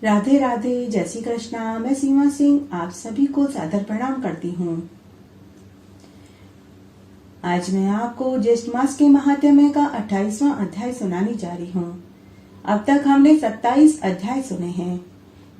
राधे राधे, जय श्री कृष्णा। मैं सीमा सिंह आप सभी को सादर प्रणाम करती हूँ। आज मैं आपको ज्येष्ठ मास के महात्म्य का 28वां अध्याय सुनाने जा रही हूँ। अब तक हमने 27 अध्याय सुने हैं।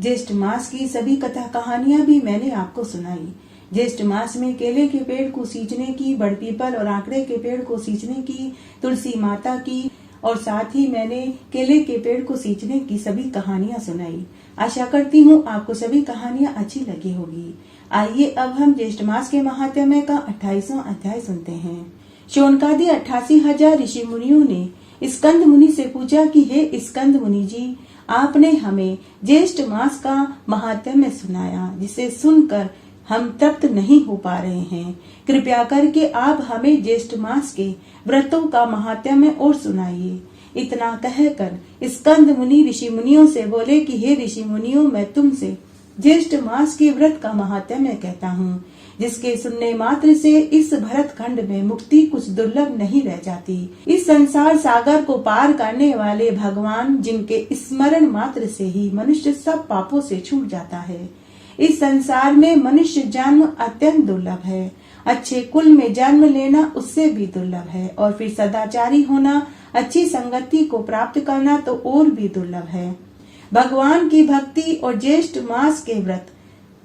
ज्येष्ठ मास की सभी कथा कहानियां भी मैंने आपको सुनाई। ज्येष्ठ मास में केले के पेड़ को सींचने की, बड़ पीपल और आंकड़े के पेड़ को सींचने की, तुलसी माता की और साथ ही मैंने केले के पेड़ को सींचने की सभी कहानियां सुनाई। आशा करती हूँ आपको सभी कहानियां अच्छी लगी होगी। आइए अब हम ज्येष्ठ मास के महात्म्य का 28वां अध्याय सुनते हैं। शौनकादि 88,000 ऋषि मुनियों ने स्कंद मुनि से पूछा कि हे स्कंद मुनि जी, आपने हमें ज्येष्ठ मास का महात्म्य सुनाया, जिसे सुनकर हम तृप्त नहीं हो पा रहे हैं। कृपया करके आप हमें ज्येष्ठ मास के व्रतों का महात्म्य और सुनाइए। इतना कहकर स्कंद मुनि ऋषि मुनियों से बोले कि हे ऋषि मुनियों, मैं तुमसे ज्येष्ठ मास के व्रत का महात्म्य कहता हूँ, जिसके सुनने मात्र से इस भरत खंड में मुक्ति कुछ दुर्लभ नहीं रह जाती। इस संसार सागर को पार करने वाले भगवान, जिनके स्मरण मात्र से ही मनुष्य सब पापों से छूट जाता है। इस संसार में मनुष्य जन्म अत्यंत दुर्लभ है। अच्छे कुल में जन्म लेना उससे भी दुर्लभ है, और फिर सदाचारी होना, अच्छी संगति को प्राप्त करना तो और भी दुर्लभ है। भगवान की भक्ति और ज्येष्ठ मास के व्रत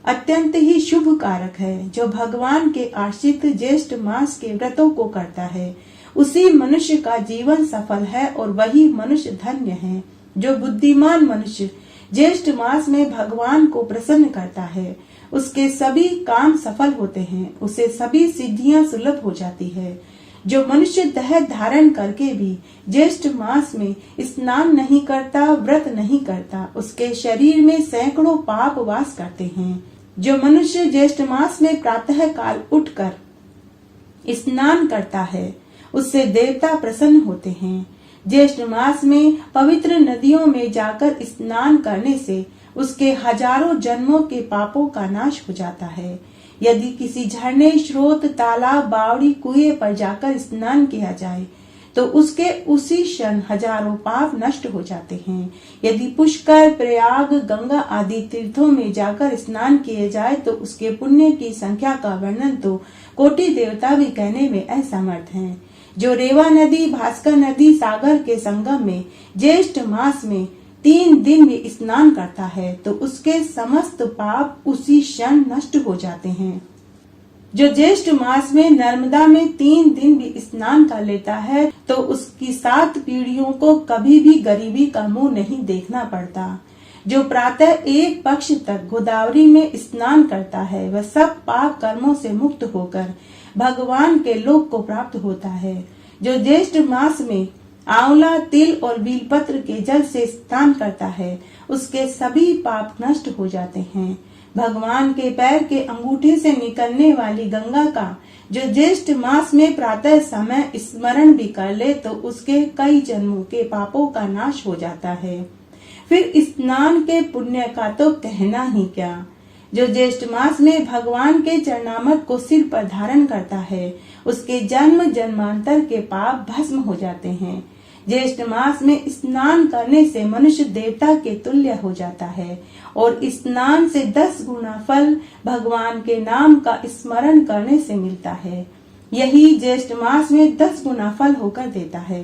अत्यंत ही शुभ कारक है। जो भगवान के आश्रित ज्येष्ठ मास के व्रतों को करता है, उसी मनुष्य का जीवन सफल है और वही मनुष्य धन्य है। जो बुद्धिमान मनुष्य ज्येष्ठ मास में भगवान को प्रसन्न करता है, उसके सभी काम सफल होते हैं, उसे सभी सिद्धियां सुलभ हो जाती है। जो मनुष्य देह धारण करके भी ज्येष्ठ मास में स्नान नहीं करता, व्रत नहीं करता, उसके शरीर में सैकड़ों पाप वास करते हैं। जो मनुष्य ज्येष्ठ मास में प्रातः काल उठकर स्नान करता है, उससे देवता प्रसन्न होते हैं। ज्येष्ठ मास में पवित्र नदियों में जाकर स्नान करने से उसके हजारों जन्मों के पापों का नाश हो जाता है। यदि किसी झरने, स्रोत, तालाब, बावड़ी, कुएं पर जाकर स्नान किया जाए तो उसके उसी क्षण हजारों पाप नष्ट हो जाते हैं। यदि पुष्कर, प्रयाग, गंगा आदि तीर्थों में जाकर स्नान किए जाए तो उसके पुण्य की संख्या का वर्णन तो कोटि देवता भी कहने में असमर्थ हैं। जो रेवा नदी, भास्कर नदी, सागर के संगम में ज्येष्ठ मास में 3 दिन भी स्नान करता है तो उसके समस्त पाप उसी क्षण नष्ट हो जाते हैं। जो ज्येष्ठ मास में नर्मदा में 3 दिन भी स्नान कर लेता है तो उसकी 7 पीढ़ियों को कभी भी गरीबी का मुंह नहीं देखना पड़ता। जो प्रातः एक पक्ष तक गोदावरी में स्नान करता है, वह सब पाप कर्मों से मुक्त होकर भगवान के लोक को प्राप्त होता है। जो ज्येष्ठ मास में आंवला, तिल और बीलपत्र के जल से स्नान करता है, उसके सभी पाप नष्ट हो जाते हैं। भगवान के पैर के अंगूठे से निकलने वाली गंगा का जो ज्येष्ठ मास में प्रातः समय स्मरण भी कर ले तो उसके कई जन्मों के पापों का नाश हो जाता है। फिर स्नान के पुण्य का तो कहना ही क्या। जो ज्येष्ठ मास में भगवान के चरणामृत को सिर पर धारण करता है, उसके जन्म जन्मांतर के पाप भस्म हो जाते हैं। ज्येष्ठ मास में स्नान करने से मनुष्य देवता के तुल्य हो जाता है, और स्नान से 10 गुना फल भगवान के नाम का स्मरण करने से मिलता है। यही ज्येष्ठ मास में 10 गुना फल होकर देता है।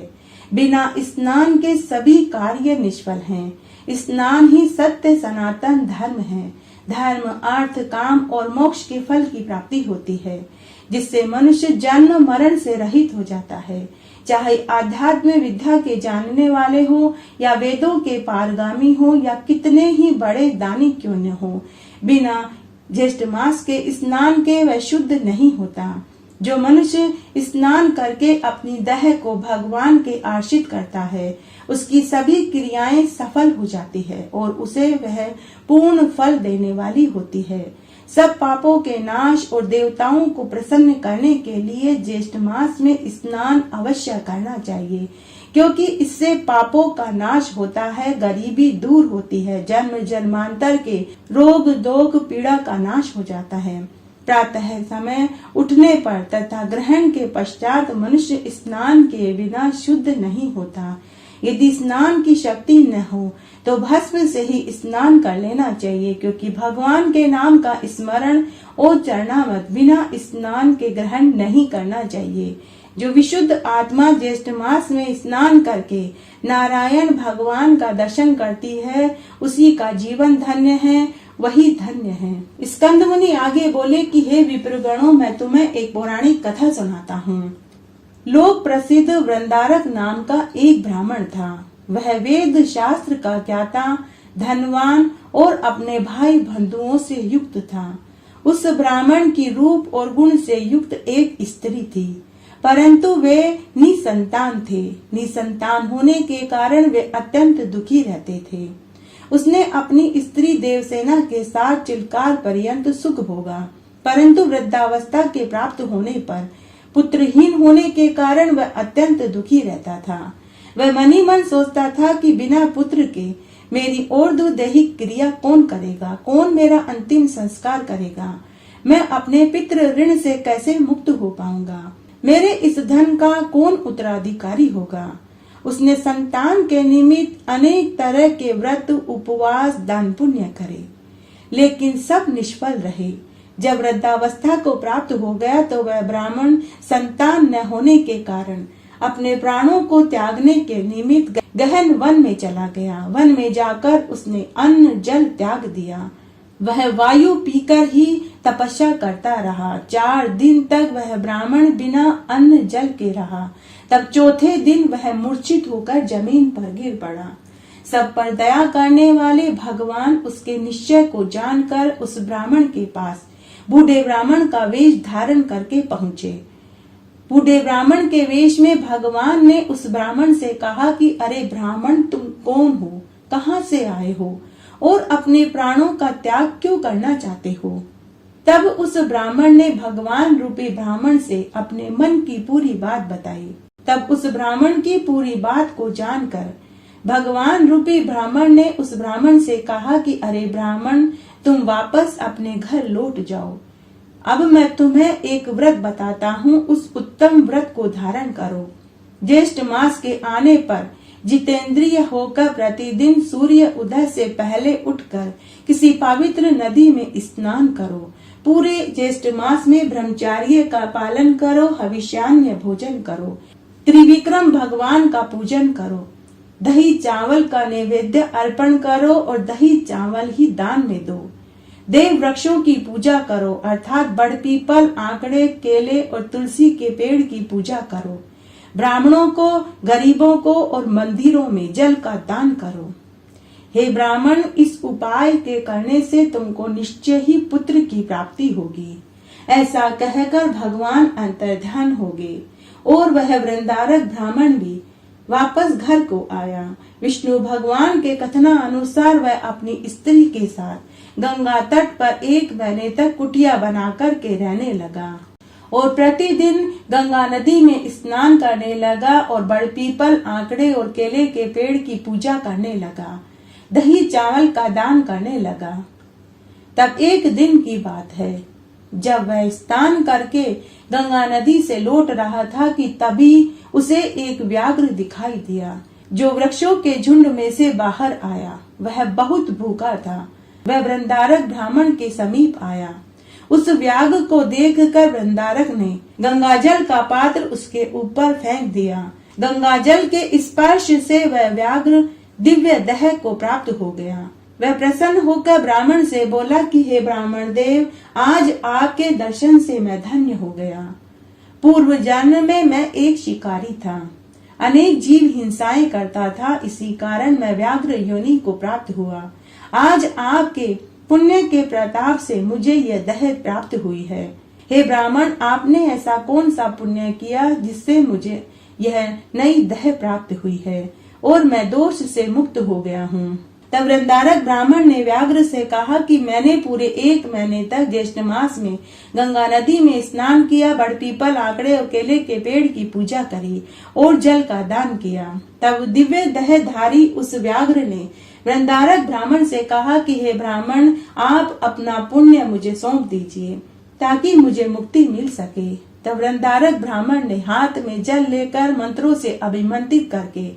बिना स्नान के सभी कार्य निष्फल हैं। स्नान ही सत्य सनातन धर्म है। धर्म, अर्थ, काम और मोक्ष के फल की प्राप्ति होती है, जिससे मनुष्य जन्म मरण से रहित हो जाता है। चाहे आध्यात्म विद्या के जानने वाले हो या वेदों के पारगामी हो या कितने ही बड़े दानी क्यों न हो, बिना ज्येष्ठ मास के स्नान के वह शुद्ध नहीं होता। जो मनुष्य स्नान करके अपनी देह को भगवान के आश्रित करता है, उसकी सभी क्रियाएं सफल हो जाती है और उसे वह पूर्ण फल देने वाली होती है। सब पापों के नाश और देवताओं को प्रसन्न करने के लिए ज्येष्ठ मास में स्नान अवश्य करना चाहिए, क्योंकि इससे पापों का नाश होता है, गरीबी दूर होती है, जन्म जन्मांतर के रोग दोग पीड़ा का नाश हो जाता है। प्रातः समय उठने पर तथा ग्रहण के पश्चात मनुष्य स्नान के बिना शुद्ध नहीं होता। यदि स्नान की शक्ति न हो तो भस्म से ही स्नान कर लेना चाहिए, क्योंकि भगवान के नाम का स्मरण और चरणामृत बिना स्नान के ग्रहण नहीं करना चाहिए। जो विशुद्ध आत्मा ज्येष्ठ मास में स्नान करके नारायण भगवान का दर्शन करती है, उसी का जीवन धन्य है, वही धन्य है। स्कंद मुनि आगे बोले कि हे विप्रगणों, मैं तुम्हें एक पौराणिक कथा सुनाता हूँ। लोक प्रसिद्ध वृंदारक नाम का एक ब्राह्मण था। वह वेद शास्त्र का ज्ञाता, धनवान और अपने भाई बंधुओं से युक्त था। उस ब्राह्मण की रूप और गुण से युक्त एक स्त्री थी, परंतु वे निसंतान थे। निसंतान होने के कारण वे अत्यंत दुखी रहते थे। उसने अपनी स्त्री देवसेना के साथ चिरकाल पर्यंत सुख भोगा, परंतु वृद्धावस्था के प्राप्त होने पर पुत्रहीन होने के कारण वह अत्यंत दुखी रहता था। वह मनी मन सोचता था कि बिना पुत्र के मेरी और दो दैहिक क्रिया कौन करेगा, कौन मेरा अंतिम संस्कार करेगा, मैं अपने पितृ ऋण से कैसे मुक्त हो पाऊंगा, मेरे इस धन का कौन उत्तराधिकारी होगा। उसने संतान के निमित्त अनेक तरह के व्रत, उपवास, दान पुण्य करे, लेकिन सब निष्फल रहे। जब वृद्धावस्था को प्राप्त हो गया तो वह ब्राह्मण संतान न होने के कारण अपने प्राणों को त्यागने के निमित्त गहन वन में चला गया। वन में जाकर उसने अन्न जल त्याग दिया। वह वायु पीकर ही तपस्या करता रहा। 4 दिन तक वह ब्राह्मण बिना अन्न जल के रहा। तब चौथे दिन वह मूर्छित होकर जमीन पर गिर पड़ा। सब पर दया करने वाले भगवान उसके निश्चय को जानकर उस ब्राह्मण के पास बूढ़े ब्राह्मण का वेश धारण करके पहुँचे। बूढ़े ब्राह्मण के वेश में भगवान ने उस ब्राह्मण से कहा कि अरे ब्राह्मण, तुम कौन हो, कहाँ से आए हो और अपने प्राणों का त्याग क्यों करना चाहते हो। तब उस ब्राह्मण ने भगवान रूपी ब्राह्मण से अपने मन की पूरी बात बताई। तब उस ब्राह्मण की पूरी बात को जानकर भगवान रूपी ब्राह्मण ने उस ब्राह्मण से कहा कि अरे ब्राह्मण, तुम वापस अपने घर लौट जाओ। अब मैं तुम्हें एक व्रत बताता हूँ, उस उत्तम व्रत को धारण करो। ज्येष्ठ मास के आने पर जितेंद्रिय होकर प्रतिदिन सूर्य उदय से पहले उठकर किसी पवित्र नदी में स्नान करो। पूरे ज्येष्ठ मास में ब्रह्मचर्य का पालन करो, हविष्यान्य भोजन करो, त्रिविक्रम भगवान का पूजन करो, दही चावल का नैवेद्य अर्पण करो और दही चावल ही दान में दो। देव वृक्षों की पूजा करो, अर्थात बड़ पीपल, आंकड़े, केले और तुलसी के पेड़ की पूजा करो। ब्राह्मणों को, गरीबों को और मंदिरों में जल का दान करो। हे ब्राह्मण, इस उपाय के करने से तुमको निश्चय ही पुत्र की प्राप्ति होगी। ऐसा कहकर भगवान अंतर्ध्यान हो गए और वह वृंदारक ब्राह्मण भी वापस घर को आया। विष्णु भगवान के कथना अनुसार वह अपनी स्त्री के साथ गंगा तट पर 1 महीने तक कुटिया बनाकर के रहने लगा और प्रतिदिन गंगा नदी में स्नान करने लगा और बड़ पीपल, आंकड़े और केले के पेड़ की पूजा करने लगा, दही चावल का दान करने लगा। तब एक दिन की बात है, जब वह स्नान करके गंगा नदी से लौट रहा था कि तभी उसे एक व्याघ्र दिखाई दिया, जो वृक्षों के झुंड में से बाहर आया। वह बहुत भूखा था। वह वृंदारक ब्राह्मण के समीप आया। उस व्याघ्र को देखकर वृंदारक ने गंगाजल का पात्र उसके ऊपर फेंक दिया। गंगाजल के स्पर्श से वह व्याघ्र दिव्य देह को प्राप्त हो गया। वह प्रसन्न होकर ब्राह्मण से बोला कि हे ब्राह्मण देव, आज आपके दर्शन से मैं धन्य हो गया। पूर्व जन्म में मैं एक शिकारी था, अनेक जीव हिंसाएं करता था, इसी कारण मैं व्याघ्र योनि को प्राप्त हुआ। आज आपके पुण्य के प्रताप से मुझे यह देह प्राप्त हुई है। हे ब्राह्मण, आपने ऐसा कौन सा पुण्य किया जिससे मुझे यह नई देह प्राप्त हुई है और मैं दोष से मुक्त हो गया हूँ। तब वृंदारक ब्राह्मण ने व्याघ्र से कहा कि मैंने पूरे 1 महीने तक ज्येष्ठ मास में गंगा नदी में स्नान किया, बड़ पीपल, आंकड़े और केले के पेड़ की पूजा करी और जल का दान किया। तब दिव्य देहधारी उस व्याघ्र ने वृंदारक ब्राह्मण से कहा कि हे ब्राह्मण, आप अपना पुण्य मुझे सौंप दीजिए ताकि मुझे मुक्ति मिल सके। तब वृंदारक ब्राह्मण ने हाथ में जल लेकर मंत्रों से अभिमंत्रित करके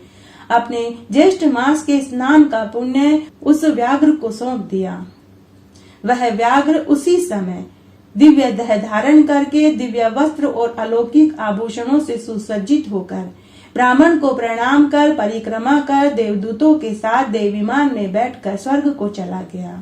अपने ज्येष्ठ मास के स्नान का पुण्य उस व्याघ्र को सौंप दिया। वह व्याघ्र उसी समय दिव्य देह धारण करके दिव्य वस्त्र और अलौकिक आभूषणों से सुसज्जित होकर ब्राह्मण को प्रणाम कर परिक्रमा कर देवदूतों के साथ देव विमान में बैठकर स्वर्ग को चला गया।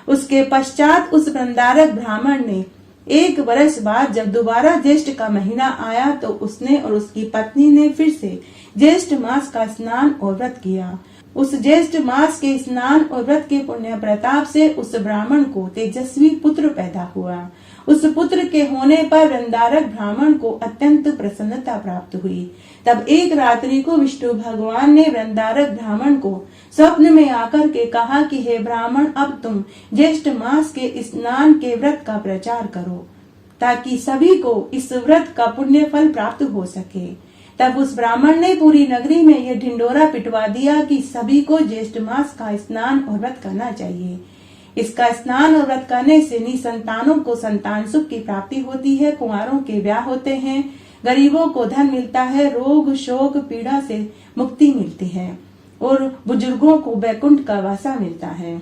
उसके पश्चात उस वृंदारक ब्राह्मण ने 1 वर्ष बाद जब दोबारा ज्येष्ठ का महीना आया तो उसने और उसकी पत्नी ने फिर से ज्येष्ठ मास का स्नान और व्रत किया। उस ज्येष्ठ मास के स्नान और व्रत के पुण्य प्रताप से उस ब्राह्मण को तेजस्वी पुत्र पैदा हुआ। उस पुत्र के होने पर वृंदारक ब्राह्मण को अत्यंत प्रसन्नता प्राप्त हुई। तब एक रात्रि को विष्णु भगवान ने वृंदारक ब्राह्मण को स्वप्न में आकर के कहा कि हे ब्राह्मण, अब तुम ज्येष्ठ मास के स्नान के व्रत का प्रचार करो ताकि सभी को इस व्रत का पुण्य फल प्राप्त हो सके। तब उस ब्राह्मण ने पूरी नगरी में यह ढिंडोरा पिटवा दिया कि सभी को ज्येष्ठ मास का स्नान और व्रत करना चाहिए। इसका स्नान और व्रत करने से निसंतानों को संतान सुख की प्राप्ति होती है, कुंवारों के ब्याह होते हैं, गरीबों को धन मिलता है, रोग शोक पीड़ा से मुक्ति मिलती है और बुजुर्गों को वैकुंठ का वासा मिलता है।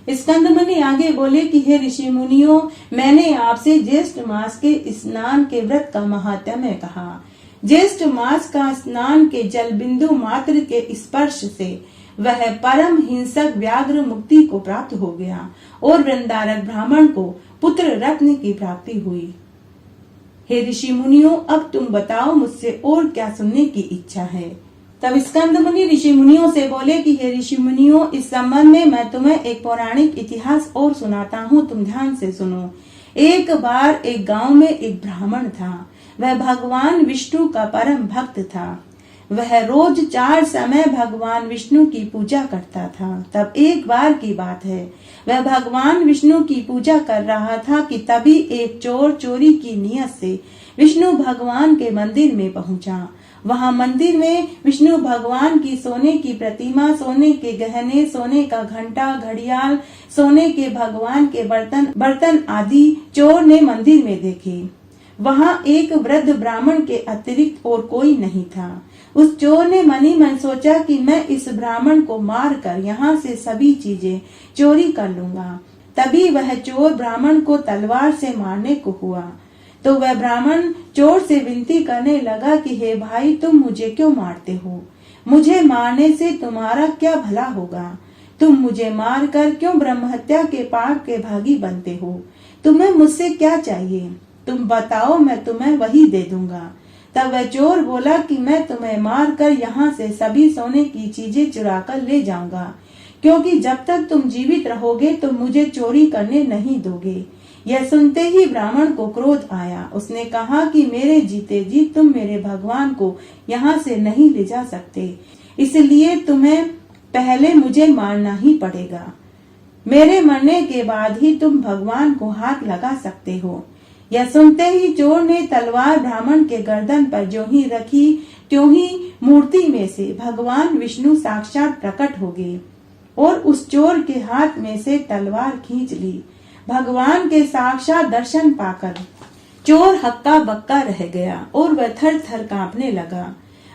स्कंदमुनि आगे बोले कि हे ऋषि मुनियों, मैंने आपसे ज्येष्ठ मास के स्नान के व्रत का महात्म्य कहा। ज्येष्ठ मास का स्नान के जल बिंदु मात्र के स्पर्श से वह परम हिंसक व्याघ्र मुक्ति को प्राप्त हो गया और वृंदारक ब्राह्मण को पुत्र रत्न की प्राप्ति हुई। हे ऋषि मुनियों, अब तुम बताओ मुझसे और क्या सुनने की इच्छा है। तब स्कंद मुनि ऋषि मुनियों से बोले कि हे ऋषि मुनियों, इस संबंध में मैं तुम्हें एक पौराणिक इतिहास और सुनाता हूँ, तुम ध्यान से सुनो। एक बार एक गांव में एक ब्राह्मण था। वह भगवान विष्णु का परम भक्त था। वह रोज 4 समय भगवान विष्णु की पूजा करता था। तब एक बार की बात है, वह भगवान विष्णु की पूजा कर रहा था कि तभी एक चोर चोरी की नियत से विष्णु भगवान के मंदिर में पहुंचा। वहां मंदिर में विष्णु भगवान की सोने की प्रतिमा, सोने के गहने, सोने का घंटा, घड़ियाल, सोने के भगवान के बर्तन आदि चोर ने मंदिर में देखे। वहां एक वृद्ध ब्राह्मण के अतिरिक्त और कोई नहीं था। उस चोर ने मनी मन सोचा कि मैं इस ब्राह्मण को मार कर यहाँ से सभी चीजें चोरी कर लूंगा। तभी वह चोर ब्राह्मण को तलवार से मारने को हुआ तो वह ब्राह्मण चोर से विनती करने लगा कि हे भाई, तुम मुझे क्यों मारते हो? मुझे मारने से तुम्हारा क्या भला होगा? तुम मुझे मार कर क्यों ब्रह्महत्या के पाप के भागी बनते हो? तुम्हें मुझसे क्या चाहिए? तुम बताओ, मैं तुम्हें वही दे दूंगा। तब वह चोर बोला कि मैं तुम्हें मार कर यहाँ से सभी सोने की चीजें चुरा कर ले जाऊंगा, क्योंकि जब तक तुम जीवित रहोगे तुम मुझे चोरी करने नहीं दोगे। यह सुनते ही ब्राह्मण को क्रोध आया। उसने कहा कि मेरे जीते जी तुम मेरे भगवान को यहाँ से नहीं ले जा सकते, इसलिए तुम्हें पहले मुझे मारना ही पड़ेगा। मेरे मरने के बाद ही तुम भगवान को हाथ लगा सकते हो। यह सुनते ही चोर ने तलवार ब्राह्मण के गर्दन पर जो ही रखी, त्यों ही मूर्ति में से भगवान विष्णु साक्षात प्रकट हो गए और उस चोर के हाथ में से तलवार खींच ली। भगवान के साक्षात दर्शन पाकर चोर हक्का बक्का रह गया और वह थर थर कांपने लगा।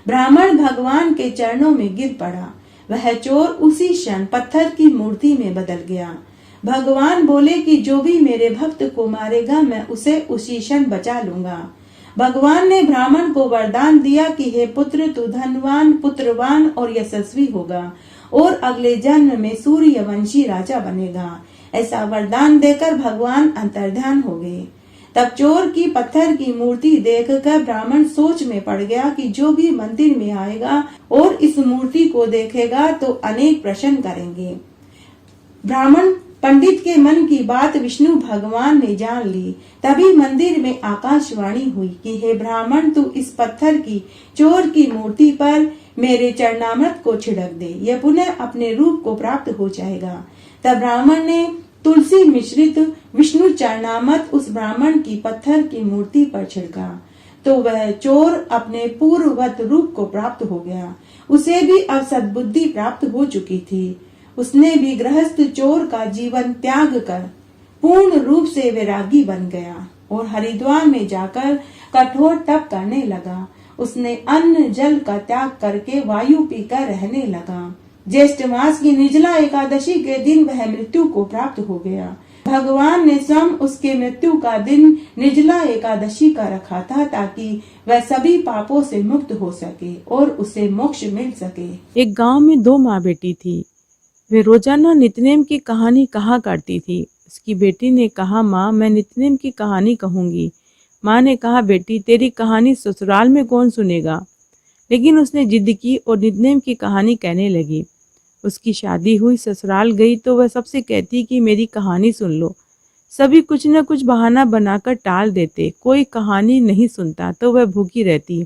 ब्राह्मण भगवान के चरणों में गिर पड़ा। वह चोर उसी क्षण पत्थर की मूर्ति में बदल गया। भगवान बोले कि जो भी मेरे भक्त को मारेगा मैं उसे उसी क्षण बचा लूंगा। भगवान ने ब्राह्मण को वरदान दिया कि हे पुत्र, तू धनवान, पुत्रवान और यशस्वी होगा और अगले जन्म में सूर्यवंशी राजा बनेगा। ऐसा वरदान देकर भगवान अंतर्ध्यान हो गए। तब चोर की पत्थर की मूर्ति देखकर ब्राह्मण सोच में पड़ गया कि जो भी मंदिर में आएगा और इस मूर्ति को देखेगा तो अनेक प्रश्न करेंगे। ब्राह्मण पंडित के मन की बात विष्णु भगवान ने जान ली। तभी मंदिर में आकाशवाणी हुई कि हे ब्राह्मण, तू इस पत्थर की चोर की मूर्ति पर मेरे चरणामृत को छिड़क दे, यह पुनः अपने रूप को प्राप्त हो जाएगा। तब ब्राह्मण ने तुलसी मिश्रित विष्णु चरणामृत उस ब्राह्मण की पत्थर की मूर्ति पर छिड़का तो वह चोर अपने पूर्ववत रूप को प्राप्त हो गया। उसे भी अब सद्बुद्धि प्राप्त हो चुकी थी। उसने भी गृहस्थ चोर का जीवन त्याग कर पूर्ण रूप से वैरागी बन गया और हरिद्वार में जाकर कठोर तप करने लगा। उसने अन्न जल का त्याग करके वायु पीकर रहने लगा। ज्येष्ठ मास की निर्जला एकादशी के दिन वह मृत्यु को प्राप्त हो गया। भगवान ने स्वयं उसके मृत्यु का दिन निर्जला एकादशी का रखा था ताकि वह सभी पापों से मुक्त हो सके और उसे मोक्ष मिल सके। एक गांव में 2 माँ बेटी थी। वे रोजाना नित्यनेम की कहानी कहा करती थी। उसकी बेटी ने कहा, माँ मैं नित्यनेम की कहानी कहूंगी। माँ ने कहा, बेटी तेरी कहानी ससुराल में कौन सुनेगा। लेकिन उसने जिद की और नित्यनेम की कहानी कहने लगी। उसकी शादी हुई, ससुराल गई तो वह सबसे कहती कि मेरी कहानी सुन लो। सभी कुछ न कुछ बहाना बनाकर टाल देते, कोई कहानी नहीं सुनता तो वह भूखी रहती।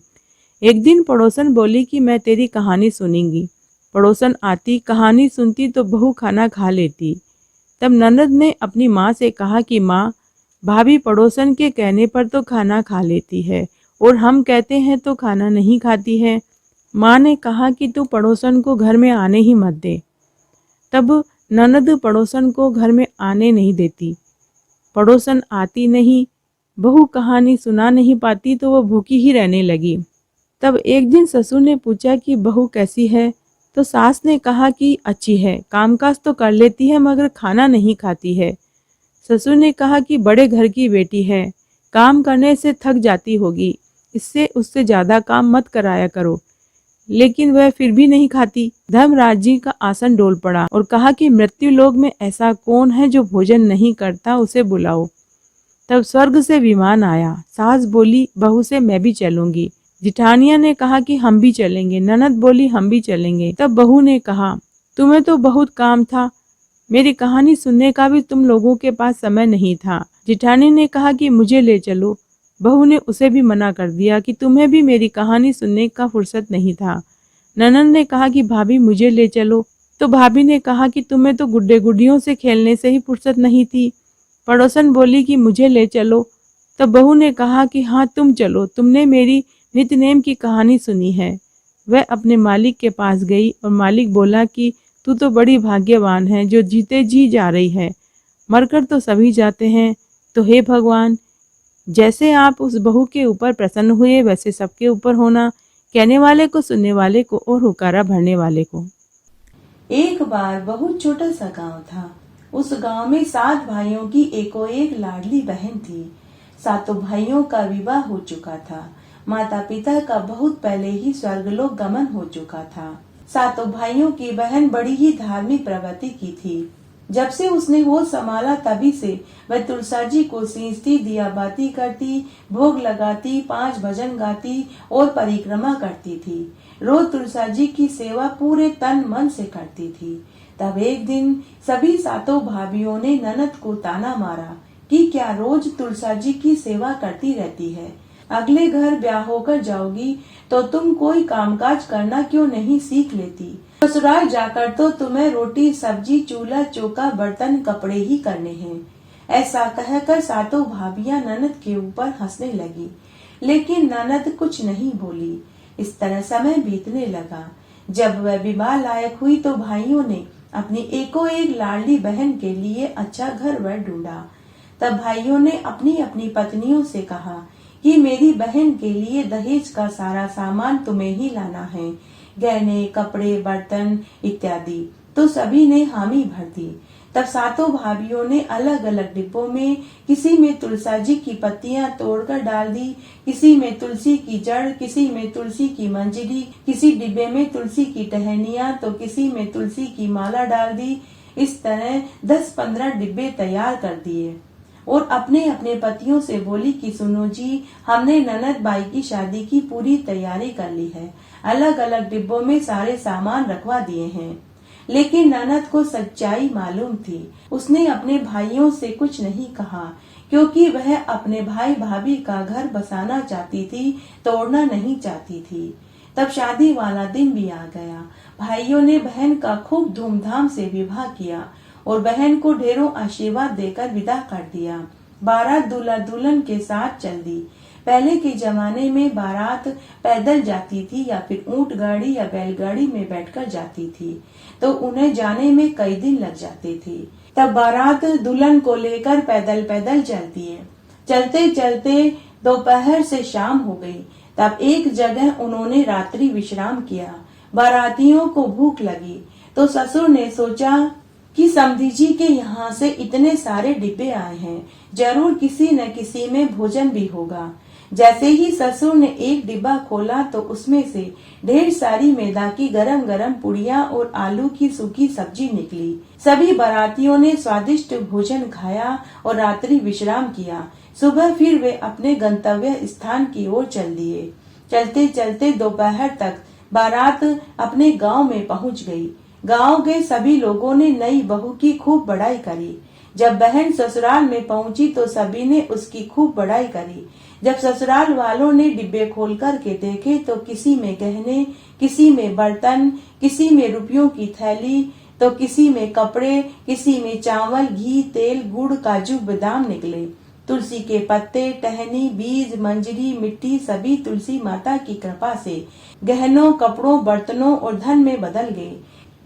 एक दिन पड़ोसन बोली कि मैं तेरी कहानी सुनूंगी। पड़ोसन आती, कहानी सुनती तो बहू खाना खा लेती। तब ननद ने अपनी माँ से कहा कि माँ, भाभी पड़ोसन के कहने पर तो खाना खा लेती है और हम कहते हैं तो खाना नहीं खाती है। माँ ने कहा कि तू पड़ोसन को घर में आने ही मत दे। तब ननद पड़ोसन को घर में आने नहीं देती। पड़ोसन आती नहीं, बहू कहानी सुना नहीं पाती तो वह भूखी ही रहने लगी। तब एक दिन ससुर ने पूछा कि बहू कैसी है, तो सास ने कहा कि अच्छी है, कामकाज तो कर लेती है मगर खाना नहीं खाती है। ससुर ने कहा कि बड़े घर की बेटी है, काम करने से थक जाती होगी, इससे उससे ज्यादा काम मत कराया करो। लेकिन वह फिर भी नहीं खाती। धर्मराज जी का आसन डोल पड़ा और कहा कि मृत्यु लोक में ऐसा कौन है जो भोजन नहीं करता, उसे बुलाओ। तब स्वर्ग से विमान आया। सास बोली, बहू से मैं भी चलूंगी। जिठानिया ने कहा कि हम भी चलेंगे। ननद बोली, हम भी चलेंगे। तब बहू ने कहा, तुम्हें तो बहुत काम था, मेरी कहानी सुनने का भी तुम लोगों के पास समय नहीं था। जिठानी ने कहा कि मुझे ले चलो। बहू ने उसे भी मना कर दिया कि तुम्हें भी मेरी कहानी सुनने का फुर्सत नहीं था। ननद ने कहा कि भाभी मुझे ले चलो। तो भाभी ने कहा कि तुम्हें तो गुड्डे गुड्डियों से खेलने से ही फुर्सत नहीं थी। पड़ोसन बोली कि मुझे ले चलो। तब बहू ने कहा कि हाँ तुम चलो, तुमने मेरी नित्यनेम की कहानी सुनी है। वह अपने मालिक के पास गई और मालिक बोला कि तू तो बड़ी भाग्यवान है जो जीते जी जा रही है, मरकर तो सभी जाते हैं। तो हे भगवान, जैसे आप उस बहू के ऊपर प्रसन्न हुए वैसे सबके ऊपर होना, कहने वाले को, सुनने वाले को और हुकारा भरने वाले को। एक बार बहुत छोटा सा गांव था। उस गांव में 7 भाइयों की एको एक लाडली बहन थी। सातों भाइयों का विवाह हो चुका था। माता पिता का बहुत पहले ही स्वर्गलोक गमन हो चुका था। सातों भाइयों की बहन बड़ी ही धार्मिक प्रवृत्ति की थी। जब से उसने होश संभाला तभी से वह तुलसा जी को सींचती, दिया बाती करती, भोग लगाती, 5 भजन गाती और परिक्रमा करती थी। रोज तुलसा जी की सेवा पूरे तन मन से करती थी। तब एक दिन सभी सातों भाभियों ने ननद को ताना मारा कि क्या रोज तुलसा जी की सेवा करती रहती है, अगले घर ब्याह होकर जाओगी तो तुम कोई कामकाज करना क्यों नहीं सीख लेती। ससुराल जाकर तो तुम्हें रोटी सब्जी चूल्हा चौका बर्तन कपड़े ही करने हैं। ऐसा कहकर सातों भाभियां ननद के ऊपर हंसने लगी, लेकिन ननद कुछ नहीं बोली। इस तरह समय बीतने लगा। जब वह विवाह लायक हुई तो भाइयों ने अपनी एको एक लाडली बहन के लिए अच्छा घर वर ढूंढा। तब भाइयों ने अपनी अपनी पत्नियों से कहा कि मेरी बहन के लिए दहेज का सारा सामान तुम्हें ही लाना है, गहने कपड़े बर्तन इत्यादि। तो सभी ने हामी भर दी। तब सातों भाभियों ने अलग अलग डिब्बों में, किसी में तुलसा जी की पत्तियां तोड़कर डाल दी, किसी में तुलसी की जड़, किसी में तुलसी की मंजरी, किसी डिब्बे में तुलसी की टहनियां तो किसी में तुलसी की माला डाल दी। इस तरह 10-15 डिब्बे तैयार कर दिए और अपने अपने पतियों से बोली कि सुनो जी, हमने ननद बाई की शादी की पूरी तैयारी कर ली है, अलग अलग डिब्बों में सारे सामान रखवा दिए हैं। लेकिन ननद को सच्चाई मालूम थी। उसने अपने भाइयों से कुछ नहीं कहा क्योंकि वह अपने भाई भाभी का घर बसाना चाहती थी, तोड़ना नहीं चाहती थी। तब शादी वाला दिन भी आ गया। भाइयों ने बहन का खूब धूमधाम से विवाह किया और बहन को ढेरों आशीर्वाद देकर विदा कर दिया। बारात दूल्हा दुल्हन के साथ चल दी। पहले के जमाने में बारात पैदल जाती थी या फिर ऊंट गाड़ी या बैलगाड़ी में बैठकर जाती थी, तो उन्हें जाने में कई दिन लग जाते थे। तब बारात दुल्हन को लेकर पैदल पैदल चलती है। चलते चलते दोपहर से शाम हो गई। तब एक जगह उन्होंने रात्रि विश्राम किया। बारातियों को भूख लगी तो ससुर ने सोचा कि समधी जी के यहाँ से इतने सारे डिब्बे आए हैं, जरूर किसी न किसी में भोजन भी होगा। जैसे ही ससुर ने एक डिब्बा खोला तो उसमें से ढेर सारी मैदा की गरम गरम पुड़िया और आलू की सूखी सब्जी निकली। सभी बारातियों ने स्वादिष्ट भोजन खाया और रात्रि विश्राम किया। सुबह फिर वे अपने गंतव्य स्थान की ओर चल दिए। चलते चलते दोपहर तक बारात अपने गांव में पहुंच गई। गांव के सभी लोगों ने नई बहू की खूब बड़ाई करी। जब बहन ससुराल में पहुंची तो सभी ने उसकी खूब बड़ाई करी। जब ससुराल वालों ने डिब्बे खोल कर के देखे तो किसी में गहने, किसी में बर्तन, किसी में रुपयों की थैली, तो किसी में कपड़े, किसी में चावल, घी, तेल, गुड़, काजू, बादाम निकले। तुलसी के पत्ते, टहनी, बीज, मंजरी, मिट्टी सभी तुलसी माता की कृपा से गहनों, कपड़ों, बर्तनों और धन में बदल गए।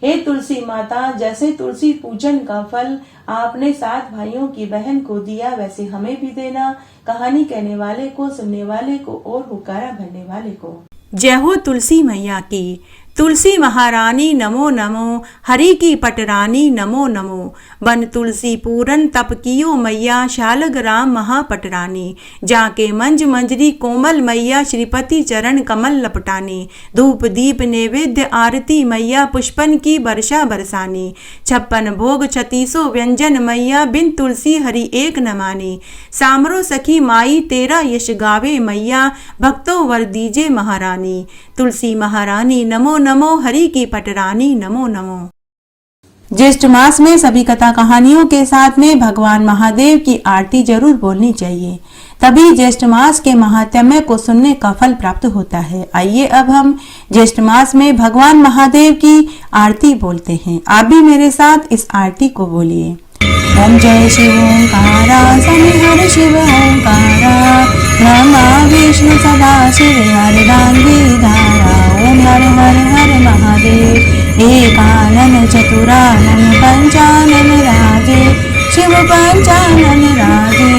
हे तुलसी माता, जैसे तुलसी पूजन का फल आपने 7 भाइयों की बहन को दिया, वैसे हमें भी देना। कहानी कहने वाले को, सुनने वाले को और हुक्कारा भरने वाले को। जय हो तुलसी मैया की। तुलसी महारानी नमो नमो, हरि की पटरानी नमो नमो। बन तुलसी पूरन तप कियो मैया, शालग्राम महापटरानी। जाके मंज मंजरी कोमल मैया, श्रीपति चरण कमल लपटानी। धूप दीप नैवेद्य आरती मैया, पुष्पन की वर्षा बरसानी। 56 भोग 36 व्यंजन मैया, बिन तुलसी हरि एक न मानी। सामरो सखी माई तेरा यश गावे मैया, भक्तों वर दीजे महारानी। तुलसी महारानी नमो नमो, हरि की पटरानी नमो नमो। ज्येष्ठ मास में सभी कथा कहानियों के साथ में भगवान महादेव की आरती जरूर बोलनी चाहिए, तभी ज्येष्ठ मास के महात्म्य को सुनने का फल प्राप्त होता है। आइए अब हम ज्येष्ठ मास में भगवान महादेव की आरती बोलते हैं। आप भी मेरे साथ इस आरती को बोलिए। ओम जय शिव ओंकारा, सनिहर शिव ओंकारा, ब्रह्मा विष्णु सदा शिव हरदांगी धारा। ओम हर हर हर महादेव, एकानन चतुरानन पंचानन राजे, शिव पंचानन राजे।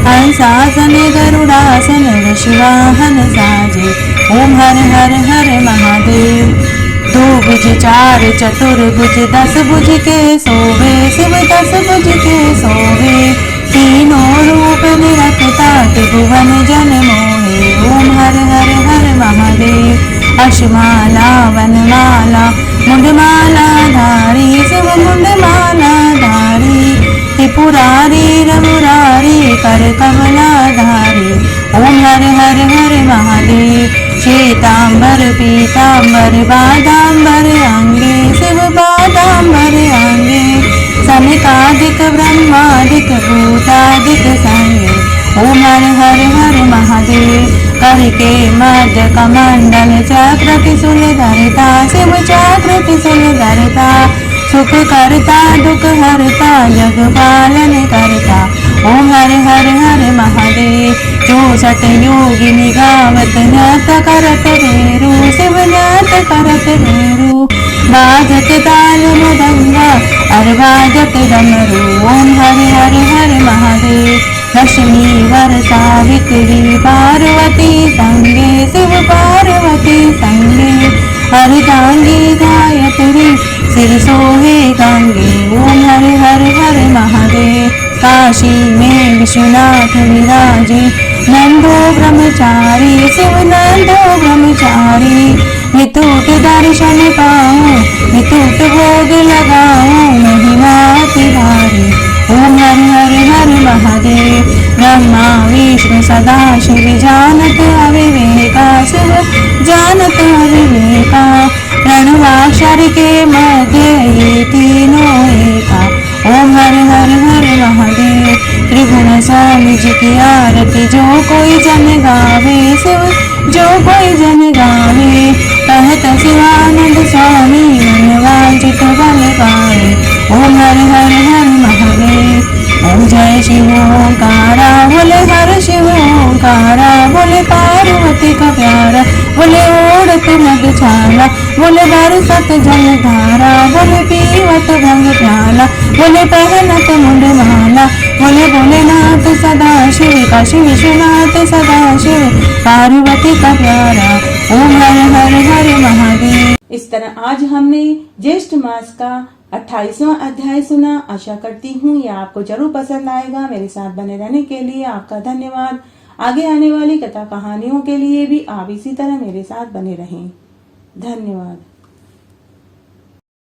हंसासन गरुड़ासन वृषवाहन साजे। ओम हर हर हर महादेव। 2 भुज 4 चतुर्भुज 10 भुज के सोवे, शिव 10 भुज के सोवे। तीनों रूप निरखता त्रिभुवन जन मोहे। ओम हर हर हर महादेव। अश्वमाला वनमाला मुंडमाला धारी, शिव मुंडमाला धारी। त्रिपुरारी रमुरारी कर कमला धारी। ओम हर हर हर महादेव। श्वेतांबर पीतांबर बादांबर अंगे, शिव बादांबर अंगे। सनकादिक ब्रह्मादिक भूतादिक संगे। ओम हर हर हर महादेव। कर के मध्य कमंडल चक्र त्रिशूल धरता, शिव चक्र त्रिशूल धरता। सुख करता दुख हरता, जग पालन करता। ओम हर हर हर महादेव। 64 योगिनी गावत नृत्य करत भेरू, शिव नृत्य करत भेरू। बाजत ताल मृदंगा और बाजत डमरू। ओम हर हर हर महादेव। लक्ष्मी वर सावित्री पार्वती संगे, शिव पार्वती संगे। हरदांगी गायत्री सिर सोहे गंगे। ओम हर हर हर महादेव। काशी में विश्वनाथ विराजे, नंदो ब्रह्मचारी, शिव नंदो ब्रह्मचारी। नितूट दर्शन पाऊं, नितूट भोग लगाऊं, महिमा तिहारी। ओम हर हर हर महादेव। ब्रह्मा विष्णु सदा शिव जानत अविवेका, शिव जानत अविवेका। प्रणवाक्षर के मध्य ये तीनों एका। ओम हर हर हर महादेव। त्रिगुण स्वामी जी की आरती जो कोई जन गावे, शिव जो कोई जन गावे। कहत शिवानंद स्वामी मन वांछित फल पाए। ओम हर हर हर महादेव। ओम जय शिव ओंकारा, बोले हर शिव ओंकारा। बोले पार्वती का प्यारा, बोले ओढ़त मधुछाला। बोले बरसत जलधारा, बोले पीवत भंग प्याला। बोले पहनत मुंड माला, प्यारा। बोले भोलेनाथ सदा शिव, काशी विश्वनाथ सदा शिव, पार्वती का प्यारा। ओम हर हर हर महादेव। इस तरह आज हमने ज्येष्ठ मास का 28वां अध्याय सुना। आशा करती हूँ यह आपको जरूर पसंद आएगा। मेरे साथ बने रहने के लिए आपका धन्यवाद। आगे आने वाली कथा कहानियों के लिए भी आप इसी तरह मेरे साथ बने रहें। धन्यवाद।